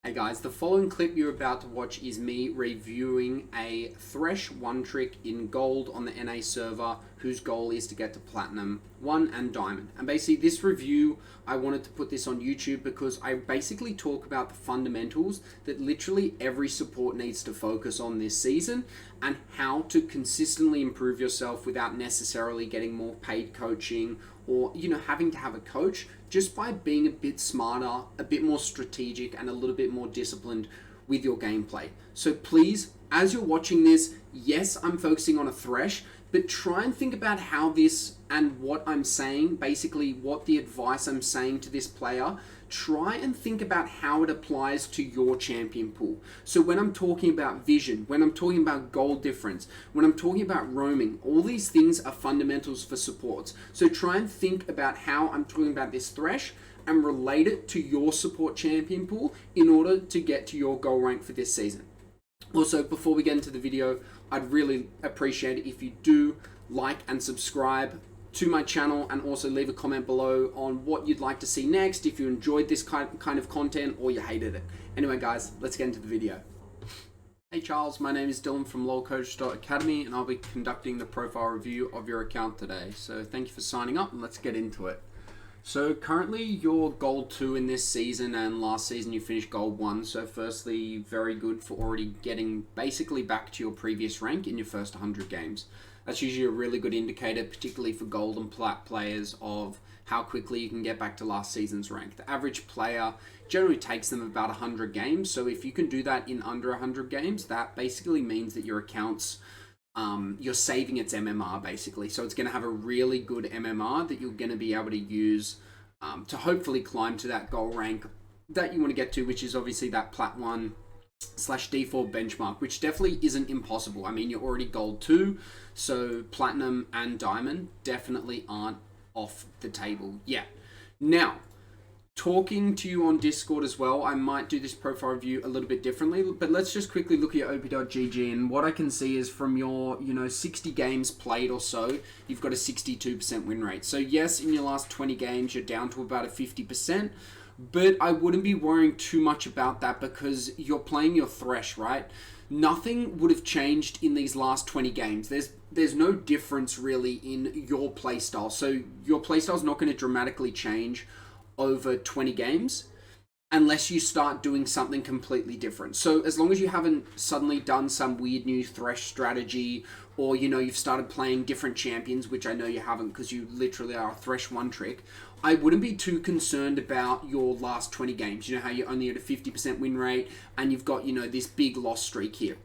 Hey guys, the following clip you're about to watch is me reviewing a Thresh one trick in gold on the NA server whose goal is to get to Platinum 1 and Diamond. And basically this review, I wanted to put this on YouTube because I basically talk about the fundamentals that literally every support needs to focus on this season and how to consistently improve yourself without necessarily getting more paid coaching or having to have a coach, just by being a bit smarter, a bit more strategic, and a little bit more disciplined with your gameplay. So please, as you're watching this, yes, I'm focusing on a Thresh, but try and think about how this and what I'm saying, basically what the advice I'm saying to this player, try and think about how it applies to your champion pool. So when I'm talking about vision, when I'm talking about goal difference, when I'm talking about roaming, all these things are fundamentals for supports. So try and think about how I'm talking about this Thresh and relate it to your support champion pool in order to get to your goal rank for this season. Also, before we get into the video, I'd really appreciate it if you do like and subscribe to my channel, and also leave a comment below on what you'd like to see next, if you enjoyed this kind of content or you hated it. Anyway guys, let's get into the video. Hey Charles, my name is Dylan from lolcoach.academy and I'll be conducting the profile review of your account today. So thank you for signing up and let's get into it. So currently you're gold 2 in this season, and last season you finished gold 1. So firstly, very good for already getting basically back to your previous rank in your first 100 games. That's usually a really good indicator, particularly for gold and plat players, of how quickly you can get back to last season's rank. The average player generally takes them about 100 games. So if you can do that in under 100 games, that basically means that your account's you're saving its MMR basically. So it's going to have a really good MMR that you're going to be able to use to hopefully climb to that goal rank that you want to get to, which is obviously that Plat 1 / D4 benchmark, which definitely isn't impossible. I mean, you're already gold 2, so Platinum and Diamond definitely aren't off the table yet. Now, talking to you on Discord as well, I might do this profile review a little bit differently, but let's just quickly look at your op.gg, and what I can see is from your 60 games played or so, you've got a 62% win rate. So yes, in your last 20 games you're down to about a 50%, but I wouldn't be worrying too much about that because you're playing your Thresh, right? Nothing would have changed in these last 20 games. There's no difference really in your playstyle, so your playstyle is not going to dramatically change over 20 games unless you start doing something completely different. So as long as you haven't suddenly done some weird new Thresh strategy, or you've started playing different champions, which I know you haven't because you literally are a Thresh one trick, I wouldn't be too concerned about your last 20 games. You know how you're only at a 50% win rate and you've got this big loss streak here.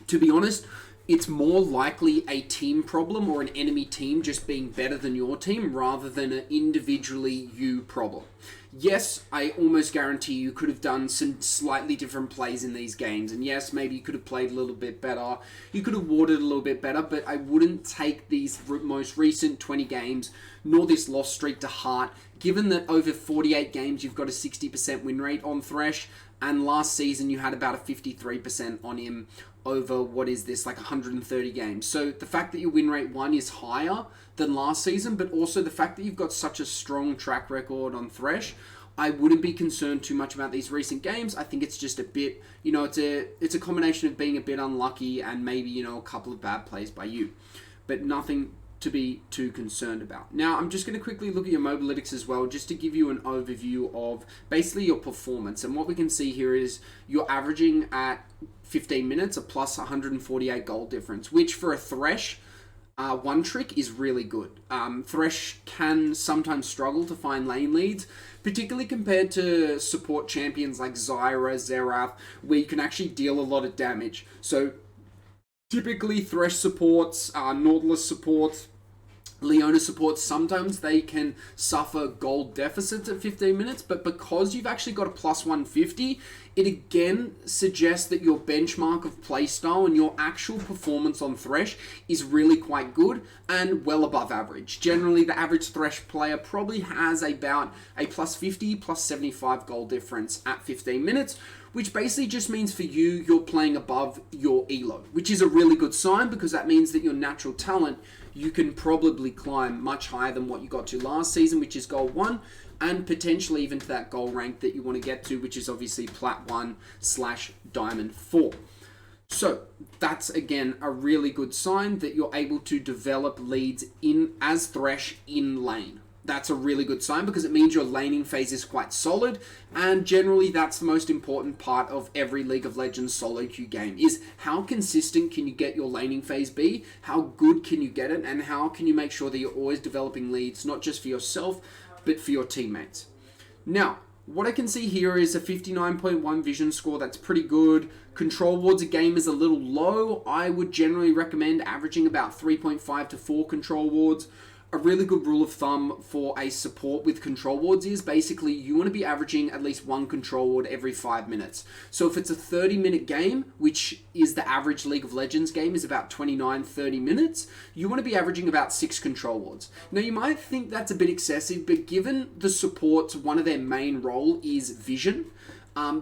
To be honest, it's more likely a team problem or an enemy team just being better than your team rather than an individually you problem. Yes, I almost guarantee you could have done some slightly different plays in these games. And yes, maybe you could have played a little bit better. You could have warded a little bit better, but I wouldn't take these most recent 20 games nor this loss streak to heart, given that over 48 games you've got a 60% win rate on Thresh, and last season you had about a 53% on him over, what is this, like 130 games. So the fact that your win rate 1 is higher than last season, but also the fact that you've got such a strong track record on Thresh, I wouldn't be concerned too much about these recent games. I think it's just a bit, it's a combination of being a bit unlucky and maybe, a couple of bad plays by you, but nothing to be too concerned about. Now, I'm just going to quickly look at your Mobalytics as well, just to give you an overview of basically your performance. And what we can see here is you're averaging at 15 minutes a plus 148 goal difference, which for a Thresh one trick is really good. Thresh can sometimes struggle to find lane leads, particularly compared to support champions like Zyra, Xerath, where you can actually deal a lot of damage. So typically Thresh supports, Nautilus supports, Leona supports, sometimes they can suffer gold deficits at 15 minutes, but because you've actually got a plus 150, it again suggests that your benchmark of playstyle and your actual performance on Thresh is really quite good and well above average. Generally, the average Thresh player probably has about a plus 50, plus 75 gold difference at 15 minutes, which basically just means for you, you're playing above your elo, which is a really good sign because that means that your natural talent, you can probably climb much higher than what you got to last season, which is gold 1. and potentially even to that gold rank that you want to get to, which is obviously Plat 1/Diamond 4. So that's, again, a really good sign that you're able to develop leads in as Thresh in lane. That's a really good sign because it means your laning phase is quite solid, and generally that's the most important part of every League of Legends solo queue game, is how consistent can you get your laning phase be, how good can you get it, and how can you make sure that you're always developing leads, not just for yourself, but for your teammates. Now, what I can see here is a 59.1 vision score. That's pretty good. Control wards a game is a little low. I would generally recommend averaging about 3.5 to 4 control wards. A really good rule of thumb for a support with control wards is basically you want to be averaging at least 1 control ward every 5 minutes. So if it's a 30-minute game, which is the average League of Legends game, is about 29-30 minutes, you want to be averaging about 6 control wards. Now you might think that's a bit excessive, but given the supports, one of their main role is vision,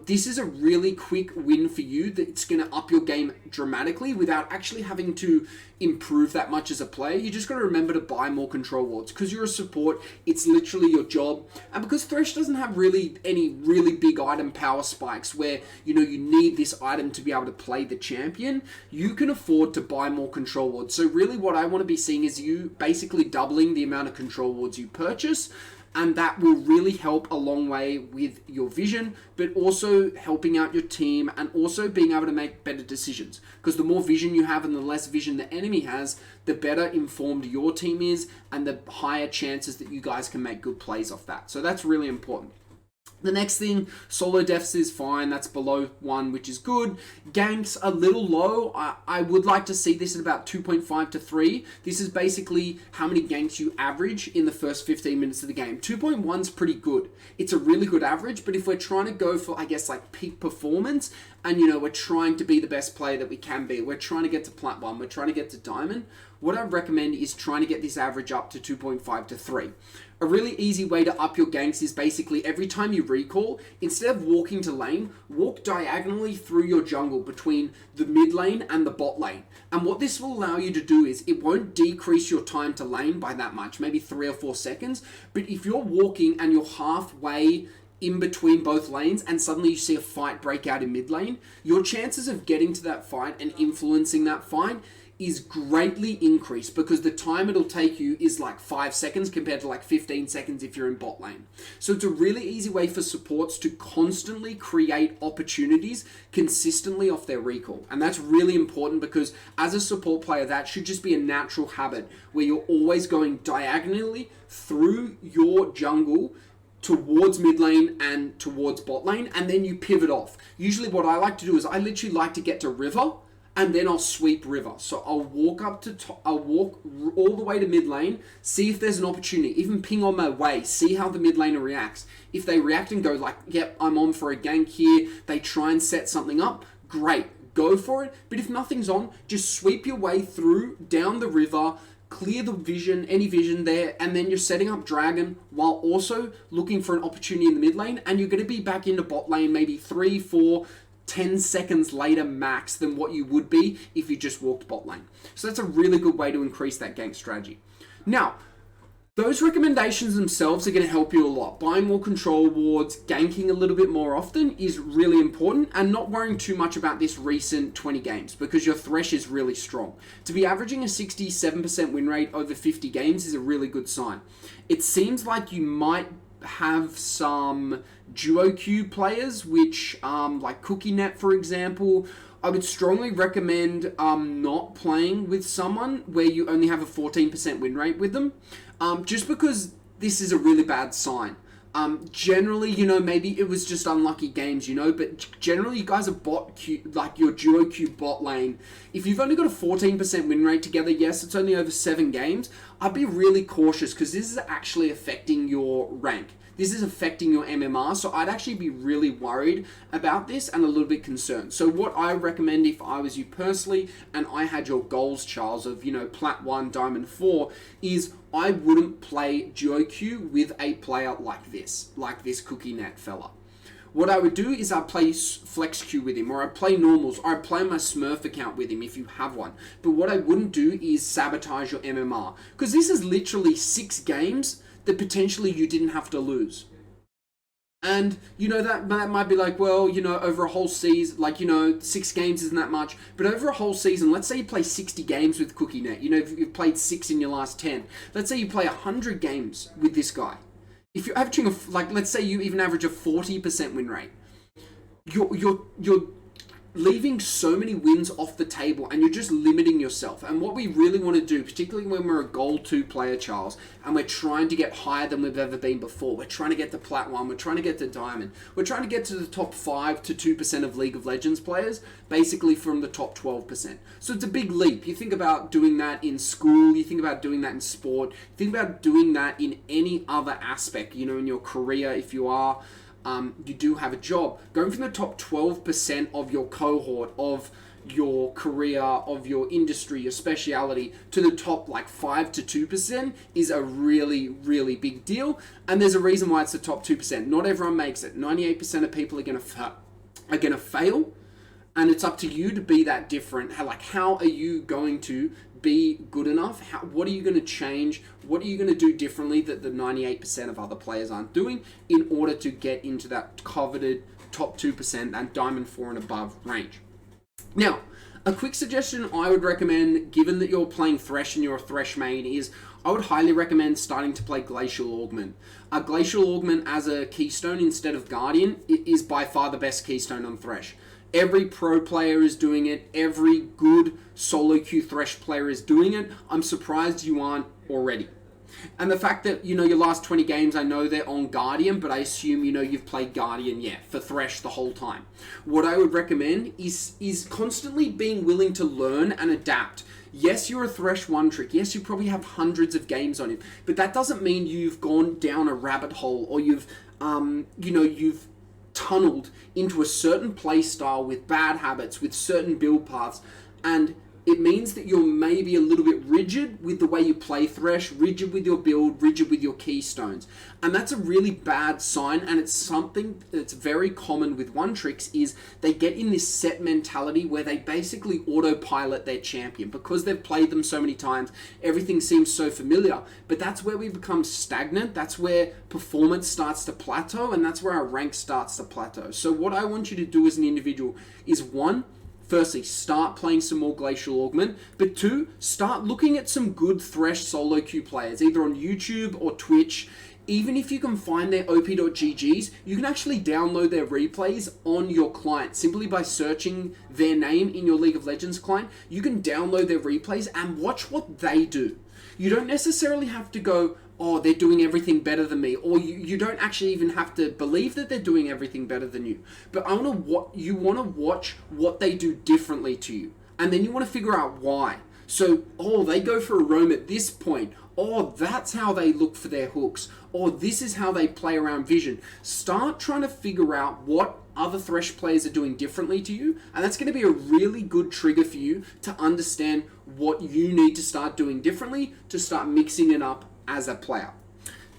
this is a really quick win for you that's going to up your game dramatically without actually having to improve that much as a player. You just got to remember to buy more control wards. Because you're a support, it's literally your job. And because Thresh doesn't have really any really big item power spikes where, you need this item to be able to play the champion, you can afford to buy more control wards. So really what I want to be seeing is you basically doubling the amount of control wards you purchase, and that will really help a long way with your vision, but also helping out your team and also being able to make better decisions. Because the more vision you have and the less vision the enemy has, the better informed your team is and the higher chances that you guys can make good plays off that. So that's really important. The next thing, solo deaths is fine. That's below 1, which is good. Ganks a little low. I would like to see this at about 2.5 to 3. This is basically how many ganks you average in the first 15 minutes of the game. 2.1 is pretty good. It's a really good average, but if we're trying to go for, I guess, like peak performance, and we're trying to be the best player that we can be, we're trying to get to Plat 1, we're trying to get to Diamond, what I recommend is trying to get this average up to 2.5 to 3. A really easy way to up your ganks is basically every time you recall, instead of walking to lane, walk diagonally through your jungle between the mid lane and the bot lane. And what this will allow you to do is it won't decrease your time to lane by that much, maybe 3 or 4 seconds. But if you're walking and you're halfway in between both lanes and suddenly you see a fight break out in mid lane, your chances of getting to that fight and influencing that fight is greatly increased because the time it'll take you is like 5 seconds compared to like 15 seconds if you're in bot lane. So it's a really easy way for supports to constantly create opportunities consistently off their recall. And that's really important because as a support player, that should just be a natural habit where you're always going diagonally through your jungle towards mid lane and towards bot lane, and then you pivot off. Usually what I like to do is I literally like to get to river, and then I'll sweep river. So I'll walk up to I'll walk all the way to mid lane, see if there's an opportunity, even ping on my way, see how the mid laner reacts. If they react and go like, yep, I'm on for a gank here, they try and set something up, great, go for it. But if nothing's on, just sweep your way through, down the river, clear the vision, any vision there, and then you're setting up dragon while also looking for an opportunity in the mid lane, and you're going to be back into bot lane maybe 3, 4, 10 seconds later max than what you would be if you just walked bot lane. So that's a really good way to increase that gank strategy. Now, those recommendations themselves are going to help you a lot. Buying more control wards, ganking a little bit more often is really important, and not worrying too much about this recent 20 games because your Thresh is really strong. To be averaging a 67% win rate over 50 games is a really good sign. It seems like you might have some duo queue players, which like CookieNet, for example. I would strongly recommend not playing with someone where you only have a 14% win rate with them, just because this is a really bad sign. Generally, maybe it was just unlucky games, but generally you guys are bot queue, like your duo queue bot lane. If you've only got a 14% win rate together, yes, it's only over 7 games, I'd be really cautious because this is actually affecting your rank. This is affecting your MMR, so I'd actually be really worried about this and a little bit concerned. So what I recommend if I was you personally and I had your goals, Charles, of, Plat 1, Diamond 4, is I wouldn't play duo queue with a player like this CookieNet fella. What I would do is I'd play flex queue with him, or I'd play normals, or I'd play my Smurf account with him if you have one. But what I wouldn't do is sabotage your MMR, because this is literally 6 games that potentially you didn't have to lose. And, that might be like, well, over a whole season, 6 games isn't that much. But over a whole season, let's say you play 60 games with CookieNet. If you've played 6 in your last 10. Let's say you play 100 games with this guy. If you're averaging, let's say you even average a 40% win rate. You're leaving so many wins off the table, and you're just limiting yourself. And what we really want to do, particularly when we're a Gold 2 player, Charles, and we're trying to get higher than we've ever been before. We're trying to get to Plat 1, we're trying to get to Diamond. We're trying to get to the top 5 to 2% of League of Legends players, basically from the top 12%. So it's a big leap. You think about doing that in school, you think about doing that in sport, you think about doing that in any other aspect, in your career, if you are... you do have a job. Going from the top 12% of your cohort, of your career, of your industry, your speciality, to the top 5 to 2% is a really, really big deal. And there's a reason why it's the top 2%. Not everyone makes it. 98% of people are going to fail. And it's up to you to be that different. How are you going to be good enough? What are you going to change? What are you going to do differently that the 98% of other players aren't doing in order to get into that coveted top 2% and Diamond 4 and above range? Now, a quick suggestion I would recommend, given that you're playing Thresh and you're a Thresh main, is I would highly recommend starting to play Glacial Augment. Glacial Augment as a keystone instead of Guardian is by far the best keystone on Thresh. Every pro player is doing it. Every good solo queue Thresh player is doing it. I'm surprised you aren't already. And the fact that, your last 20 games, I know they're on Guardian, but I assume, you've played Guardian, for Thresh the whole time. What I would recommend is constantly being willing to learn and adapt. Yes, you're a Thresh one trick. Yes, you probably have hundreds of games on him, but that doesn't mean you've gone down a rabbit hole or you've tunneled into a certain play style with bad habits, with certain build paths, and it means that you're maybe a little bit rigid with the way you play Thresh, rigid with your build, rigid with your keystones. And that's a really bad sign, and it's something that's very common with one tricks is they get in this set mentality where they basically autopilot their champion because they've played them so many times. Everything seems so familiar, but that's where we become stagnant. That's where performance starts to plateau, and that's where our rank starts to plateau. So what I want you to do as an individual is firstly, start playing some more Glacial Augment, but 2, start looking at some good Thresh solo queue players, either on YouTube or Twitch. Even if you can find their op.ggs, you can actually download their replays on your client. Simply by searching their name in your League of Legends client, you can download their replays and watch what they do. You don't necessarily have to go, oh, they're doing everything better than me, or you don't actually even have to believe that they're doing everything better than you. But you want to watch what they do differently to you, and then you want to figure out why. So, they go for a roam at this point. That's how they look for their hooks. Or this is how they play around vision. Start trying to figure out what other Thresh players are doing differently to you, and that's going to be a really good trigger for you to understand what you need to start doing differently to start mixing it up as a player.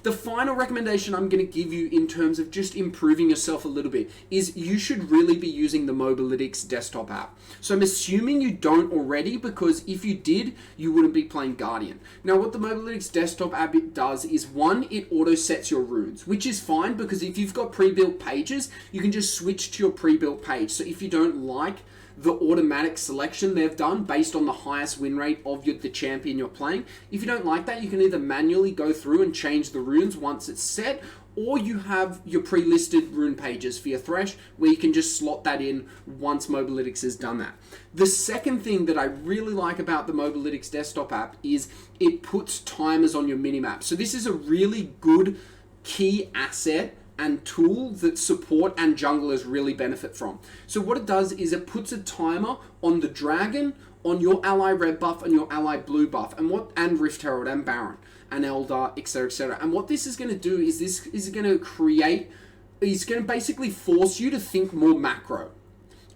The final recommendation I'm going to give you in terms of just improving yourself a little bit is you should really be using the Mobalytics desktop app. So I'm assuming you don't already, because if you did, you wouldn't be playing Guardian. Now what the Mobalytics desktop app does is, 1, it auto sets your runes, which is fine because if you've got pre-built pages, you can just switch to your pre-built page. So if you don't like the automatic selection they've done based on the highest win rate of the champion you're playing, if you don't like that, you can either manually go through and change the runes once it's set, or you have your pre-listed rune pages for your Thresh where you can just slot that in once Mobalytics has done that. The second thing that I really like about the Mobalytics desktop app is it puts timers on your minimap. So this is a really good key asset and tool that support and junglers really benefit from. So what it does is it puts a timer on the dragon, on your ally red buff and your ally blue buff, and Rift Herald and Baron and Eldar, etc., etc. And what this is going to do is it's going to basically force you to think more macro.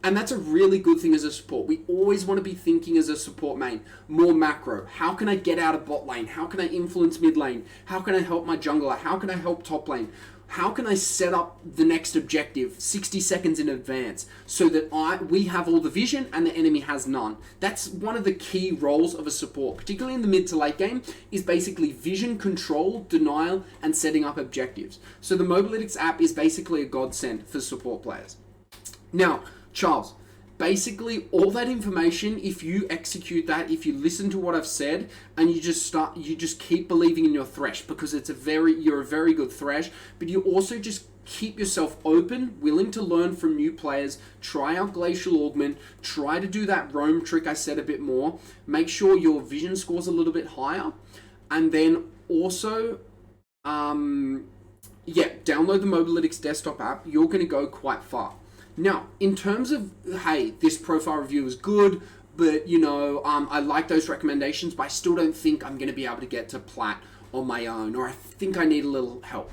And that's a really good thing as a support. We always want to be thinking as a support main more macro. How can I get out of bot lane? How can I influence mid lane? How can I help my jungler? How can I help top lane? How can I set up the next objective 60 seconds in advance so that we have all the vision and the enemy has none? That's one of the key roles of a support, particularly in the mid to late game, is basically vision control, denial, and setting up objectives. So the Mobalytics app is basically a godsend for support players. Now, Charles, basically all that information, if you execute that, if you listen to what I've said and you just keep believing in your thresh, because you're a very good thresh, but you also just keep yourself open, willing to learn from new players, try out Glacial Augment, try to do that roam trick I said a bit more, make sure your vision score's a little bit higher, and then also download the Mobalytics desktop app. You're going to go quite far. Now, in terms of, hey, this profile review is good, but, I like those recommendations, but I still don't think I'm going to be able to get to plat on my own, or I think I need a little help.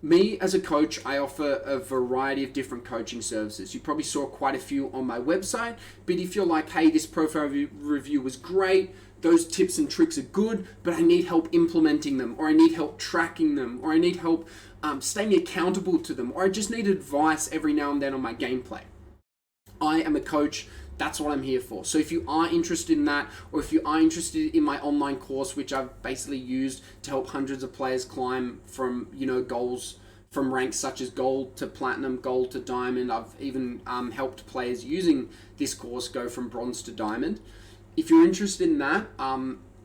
Me, as a coach, I offer a variety of different coaching services. You probably saw quite a few on my website, but if you're like, hey, this profile review was great, those tips and tricks are good, but I need help implementing them, or I need help tracking them, or I need help staying accountable to them, or I just need advice every now and then on my gameplay. I am a coach. That's what I'm here for. So if you are interested in that, or if you are interested in my online course, which I've basically used to help hundreds of players climb from, goals from ranks such as gold to platinum, gold to diamond. I've even helped players using this course go from bronze to diamond. If you're interested in that,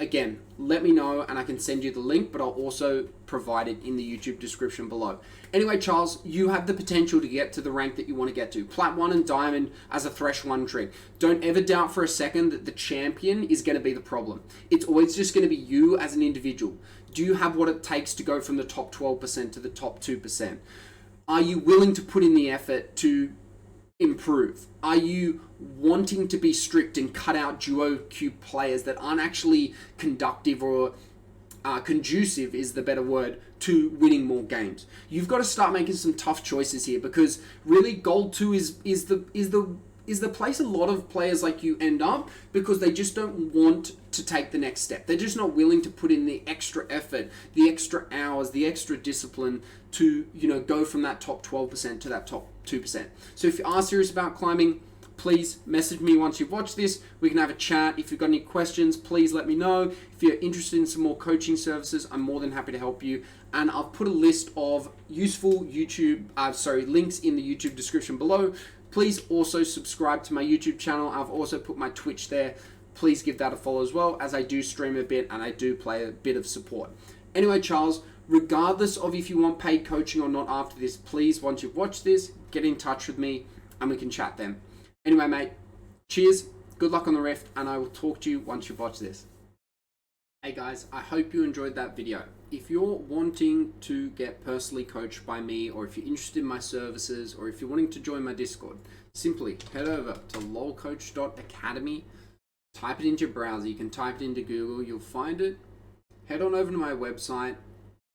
again, let me know and I can send you the link, but I'll also provide it in the YouTube description below. Anyway, Charles, you have the potential to get to the rank that you want to get to. Plat 1 and Diamond as a Thresh 1 trick. Don't ever doubt for a second that the champion is going to be the problem. It's always just going to be you as an individual. Do you have what it takes to go from the top 12% to the top 2%? Are you willing to put in the effort to improve? Are you wanting to be strict and cut out duo queue players that aren't actually conductive or conducive is the better word to winning more games? You've got to start making some tough choices here, because really Gold 2 is the place a lot of players like you end up, because they just don't want to take the next step. They're just not willing to put in the extra effort, the extra hours, the extra discipline to, go from that top 12% to that top 2%. So if you are serious about climbing, please message me once you've watched this. We can have a chat. If you've got any questions, please let me know. If you're interested in some more coaching services, I'm more than happy to help you. And I've put a list of useful links in the YouTube description below. Please also subscribe to my YouTube channel. I've also put my Twitch there. Please give that a follow as well, as I do stream a bit and I do play a bit of support. Anyway, Charles, regardless of if you want paid coaching or not after this, please, once you've watched this, get in touch with me and we can chat then. Anyway, mate, cheers, good luck on the Rift, and I will talk to you once you've watched this. Hey guys, I hope you enjoyed that video. If you're wanting to get personally coached by me, or if you're interested in my services, or if you're wanting to join my Discord, simply head over to lolcoach.academy, type it into your browser. You can type it into Google, you'll find it. Head on over to my website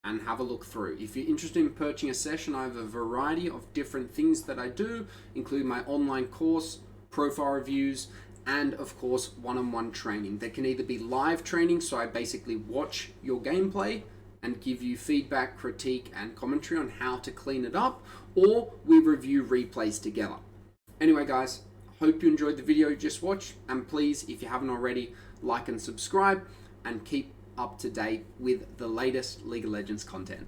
and have a look through. If you're interested in purchasing a session, I have a variety of different things that I do, including my online course, profile reviews, and of course one-on-one training. That can either be live training, so I basically watch your gameplay and give you feedback, critique, and commentary on how to clean it up, or we review replays together. Anyway guys, hope you enjoyed the video you just watched, and please, if you haven't already, like and subscribe, and keep up to date with the latest League of Legends content.